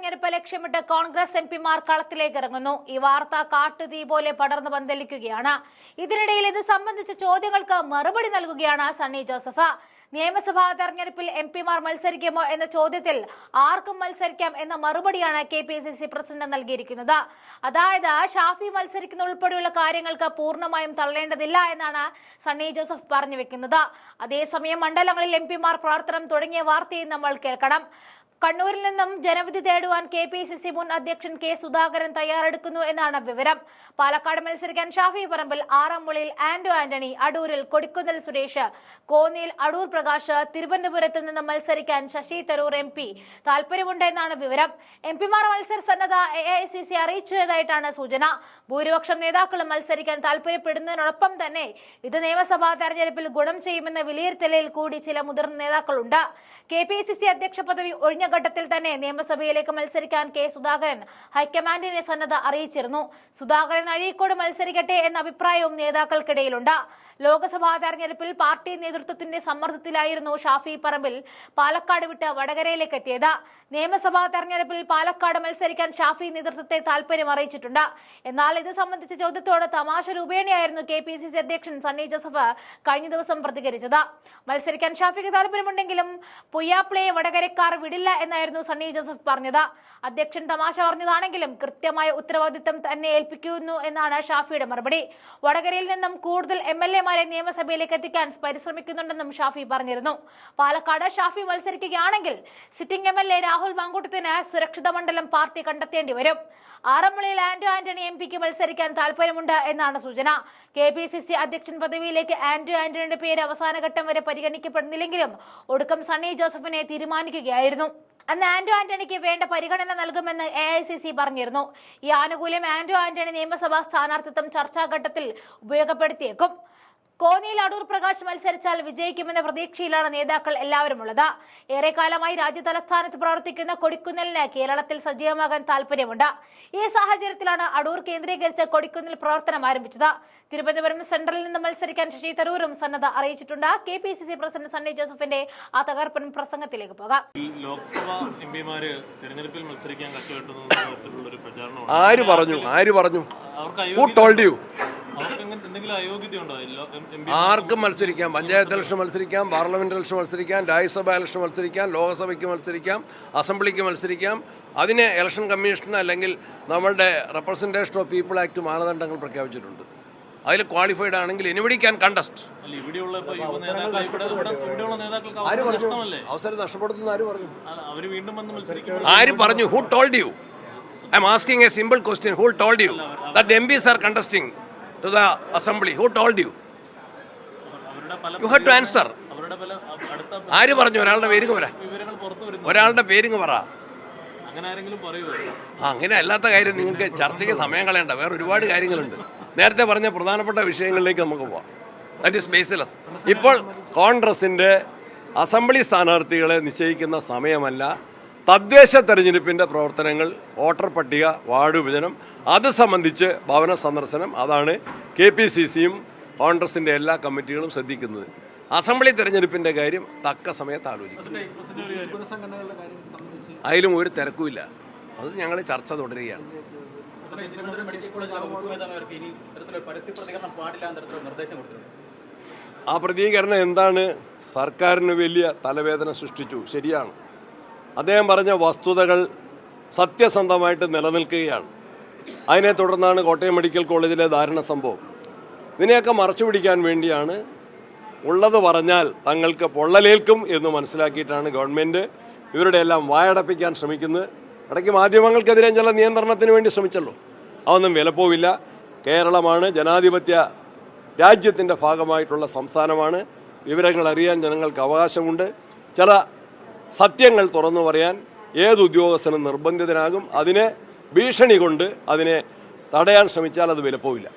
തെരഞ്ഞെടുപ്പ് ലക്ഷ്യമിട്ട് കോൺഗ്രസ് എംപിമാർ കളത്തിലേക്ക് ഇറങ്ങുന്നു. ഈ വാർത്ത കാട്ടുതീ പോലെ പടർന്നു പന്തലിക്കുകയാണ്. ഇതിനിടയിൽ ഇത് സംബന്ധിച്ച ചോദ്യങ്ങൾക്ക് മറുപടി നൽകുകയാണ് സണ്ണി ജോസഫ്. നിയമസഭാ തെരഞ്ഞെടുപ്പിൽ എംപിമാർ മത്സരിക്കുമോ എന്ന ചോദ്യത്തിൽ ആർക്കും മത്സരിക്കാം എന്ന മറുപടിയാണ് KPCC പ്രസിഡന്റ് നൽകിയിരിക്കുന്നത്. അതായത് ഷാഫി മത്സരിക്കുന്ന ഉൾപ്പെടെയുള്ള കാര്യങ്ങൾക്ക് പൂർണ്ണമായും തള്ളേണ്ടതില്ല എന്നാണ് സണ്ണി ജോസഫ് പറഞ്ഞു വെക്കുന്നത്. അതേസമയം മണ്ഡലങ്ങളിൽ എംപിമാർ പ്രവർത്തനം തുടങ്ങിയ വാർത്തയും നമ്മൾ കേൾക്കണം. കണ്ണൂരിൽ നിന്നും ജനവിധി തേടുവാൻ KPCC മുൻ അധ്യക്ഷൻ K സുധാകരൻ തയ്യാറെടുക്കുന്നു എന്നാണ് വിവരം. പാലക്കാട് മത്സരിക്കാൻ ഷാഫി പറമ്പിൽ, ആറന്മുളയിൽ ആന്റോ ആന്റണി, അടൂരിൽ കൊടിക്കുന്നിൽ സുരേഷ്, കോന്നിയിൽ അടൂർ പ്രകാശ്, തിരുവനന്തപുരത്ത് നിന്ന് മത്സരിക്കാൻ ശശി തരൂർ MP താല്പര്യമുണ്ട് എന്നാണ് വിവരം. എംപിമാർ മത്സര സന്നദ്ധ AICC അറിയിച്ചതായിട്ടാണ് സൂചന. ഭൂരിപക്ഷം നേതാക്കളും മത്സരിക്കാൻ താല്പര്യപ്പെടുന്നതിനോടൊപ്പം തന്നെ ഇത് നിയമസഭാ തെരഞ്ഞെടുപ്പിൽ ഗുണം ചെയ്യുമെന്ന വിലയിരുത്തലിൽ കൂടി ചില മുതിർന്ന നേതാക്കളുണ്ട്. KPCC അധ്യക്ഷ പദവി ഒഴിഞ്ഞ ഘട്ടത്തിൽ തന്നെ നിയമസഭയിലേക്ക് മത്സരിക്കാൻ K സുധാകരൻ ഹൈക്കമാൻഡിനെ സന്നദ്ധ അറിയിച്ചിരുന്നു. സുധാകരൻ അഴീക്കോട് മത്സരിക്കട്ടെ എന്ന അഭിപ്രായവും നേതാക്കൾക്കിടയിലുണ്ട്. ലോക്സഭാ തെരഞ്ഞെടുപ്പിൽ പാർട്ടി നേതൃത്വത്തിന്റെ സമ്മർദ്ദത്തിലായിരുന്നു ഷാഫി പറമ്പിൽ പാലക്കാട് വിട്ട് വടകരയിലേക്ക് എത്തിയത്. നിയമസഭാ തെരഞ്ഞെടുപ്പിൽ പാലക്കാട് മത്സരിക്കാൻ ഷാഫി നേതൃത്വത്തെ താല്പര്യം അറിയിച്ചിട്ടുണ്ട്. എന്നാൽ ഇത് സംബന്ധിച്ച ചോദ്യത്തോട് തമാശ രൂപേണയായിരുന്നു KPCC അധ്യക്ഷൻ സണ്ണി ജോസഫ് കഴിഞ്ഞ ദിവസം പ്രതികരിച്ചത്. മത്സരിക്കാൻ ഷാഫിക്ക് താല്പര്യമുണ്ടെങ്കിലും പുയ്യാപ്ലയെ വടകരക്കാർ വിടില്ല എന്നായിരുന്നു സണ്ണി ജോസഫ് പറഞ്ഞത്. അധ്യക്ഷൻ തമാശ പറഞ്ഞതാണെങ്കിലും കൃത്യമായ ഉത്തരവാദിത്തം തന്നെ ഏൽപ്പിക്കുന്നു എന്നാണ് ഷാഫിയുടെ മറുപടി. വടകരയിൽ നിന്നും കൂടുതൽ MLA-മാരെ നിയമസഭയിലേക്ക് എത്തിക്കാൻ പരിശ്രമിക്കുന്നുണ്ടെന്നും ഷാഫി പറഞ്ഞിരുന്നു. പാലക്കാട് ഷാഫി മത്സരിക്കുകയാണെങ്കിൽ സിറ്റിംഗ് MLA രാഹുൽ മാങ്കൂട്ടത്തിന് സുരക്ഷിത മണ്ഡലം പാർട്ടി കണ്ടെത്തേണ്ടി വരും. ആറന്മുളയിൽ ആന്റോ ആന്റണി MP മത്സരിക്കാൻ താല്പര്യമുണ്ട് എന്നാണ് സൂചന. KPCC അധ്യക്ഷൻ പദവിയിലേക്ക് ആന്റോ ആന്റണിയുടെ പേര് അവസാന ഘട്ടം വരെ പരിഗണിക്കപ്പെടുന്നില്ലെങ്കിലും ഒടുക്കം സണ്ണി ജോസഫിനെ തീരുമാനിക്കുകയായിരുന്നു. അന്ന് ആന്റോ ആന്റണിക്ക് വേണ്ട പരിഗണന നൽകുമെന്ന് AICC പറഞ്ഞിരുന്നു. ഈ ആനുകൂല്യം ആന്റോ ആന്റണി നിയമസഭാ സ്ഥാനാർത്ഥിത്വം ചർച്ചാഘട്ടത്തിൽ ഉപയോഗപ്പെടുത്തിയേക്കും. കോന്നിയിൽ അടൂർ പ്രകാശ് മത്സരിച്ചാൽ വിജയിക്കുമെന്ന പ്രതീക്ഷയിലാണ് നേതാക്കൾ എല്ലാവരും ഉള്ളത്. ഏറെക്കാലമായി രാജ്യ തലസ്ഥാനത്ത് പ്രവർത്തിക്കുന്ന കൊടിക്കുന്നിലിന് കേരളത്തിൽ സജീവമാകാൻ താല്പര്യമുണ്ട്. ഈ സാഹചര്യത്തിലാണ് അടൂർ കേന്ദ്രീകരിച്ച് കൊടിക്കുന്നിൽ പ്രവർത്തനം ആരംഭിച്ചത്. തിരുവനന്തപുരം സെൻട്രലിൽ നിന്ന് മത്സരിക്കാൻ ശശി തരൂരും സന്നദ്ധ അറിയിച്ചിട്ടുണ്ട്. KPCC പ്രസിഡന്റ് സണ്ണി ജോസഫിന്റെ ആ തകർപ്പൻ പ്രസംഗത്തിലേക്ക് പോകാം. ആര് പറഞ്ഞു? ആർക്കും മത്സരിക്കാം. പഞ്ചായത്ത് ഇലക്ഷൻ മത്സരിക്കാം, പാർലമെന്റ് ഇലക്ഷൻ മത്സരിക്കാം, രാജ്യസഭ ഇലക്ഷൻ മത്സരിക്കാം, ലോക്സഭയ്ക്ക് മത്സരിക്കാം, അസംബ്ലിക്ക് മത്സരിക്കാം. അതിന് ഇലക്ഷൻ കമ്മീഷൻ അല്ലെങ്കിൽ നമ്മളുടെ റെപ്രസെന്റേഷൻ ഓഫ് പീപ്പിൾ ആക്ട് മാനദണ്ഡങ്ങൾ പ്രഖ്യാപിച്ചിട്ടുണ്ട്. അതിൽ ക്വാളിഫൈഡ് ആണെങ്കിൽ എനിബഡി ക്യാൻ കണ്ടസ്റ്റ്. അവസരം നഷ്ടപ്പെടുത്തുന്ന ആര് പറഞ്ഞു? Who told you? I M asking A simple question. Who told you that MPs are contesting to the assembly? Who told you? You have to answer. ആര് പറഞ്ഞു? ഒരാളുടെ പേരിങ് പറ. അങ്ങനെ അല്ലാത്ത കാര്യം നിങ്ങൾക്ക് ചർച്ചയ്ക്ക് സമയം കളയണ്ട. വേറെ ഒരുപാട് കാര്യങ്ങളുണ്ട്. നേരത്തെ പറഞ്ഞ പ്രധാനപ്പെട്ട വിഷയങ്ങളിലേക്ക് നമുക്ക് പോവാം. That is baseless. ഇപ്പോൾ കോൺഗ്രസിൻ്റെ അസംബ്ലി സ്ഥാനാർത്ഥികളെ നിശ്ചയിക്കുന്ന സമയമല്ല. തദ്ദേശ തെരഞ്ഞെടുപ്പിൻ്റെ പ്രവർത്തനങ്ങൾ, വോട്ടർ പട്ടിക, വാർഡ് വിഭജനം, അത് സംബന്ധിച്ച് ഭവന സന്ദർശനം, അതാണ് KPCCയും കോൺഗ്രസിൻ്റെ എല്ലാ കമ്മിറ്റികളും ശ്രദ്ധിക്കുന്നത്. അസംബ്ലി തെരഞ്ഞെടുപ്പിൻ്റെ കാര്യം തക്ക സമയത്ത് ആലോചിക്കും. അതിലും ഒരു തിരക്കുമില്ല. അത് ഞങ്ങൾ ചർച്ച തുടരുകയാണ്. ആ പ്രതികരണം എന്താണ്? സർക്കാരിന് വലിയ തലവേദന സൃഷ്ടിച്ചു. ശരിയാണ്. അദ്ദേഹം പറഞ്ഞ വസ്തുതകൾ സത്യസന്ധമായിട്ട് നിലനിൽക്കുകയാണ്. അതിനെ തുടർന്നാണ് കോട്ടയം മെഡിക്കൽ കോളേജിലെ ദാരുണ സംഭവം. ഇതിനെയൊക്കെ മറച്ചു പിടിക്കാൻ വേണ്ടിയാണ്. ഉള്ളത് പറഞ്ഞാൽ തങ്ങൾക്ക് പൊള്ളലേൽക്കും എന്ന് മനസ്സിലാക്കിയിട്ടാണ് ഗവൺമെൻറ് ഇവരുടെ എല്ലാം വായടപ്പിക്കാൻ ശ്രമിക്കുന്നത്. ഇടയ്ക്ക് മാധ്യമങ്ങൾക്കെതിരെ ചില നിയന്ത്രണത്തിന് വേണ്ടി ശ്രമിച്ചല്ലോ. അതൊന്നും വിലപ്പോവില്ല. കേരളമാണ് ജനാധിപത്യ രാജ്യത്തിൻ്റെ ഭാഗമായിട്ടുള്ള സംസ്ഥാനമാണ്. വിവരങ്ങൾ അറിയാൻ ജനങ്ങൾക്ക് അവകാശമുണ്ട്. ചില സത്യങ്ങൾ തുറന്നു പറയാൻ ഏത് ഉദ്യോഗസ്ഥനും നിർബന്ധിതനാകും. അതിനെ ഭീഷണി കൊണ്ട് അതിനെ തടയാൻ ശ്രമിച്ചാൽ അത് വിലപ്പോവില്ല.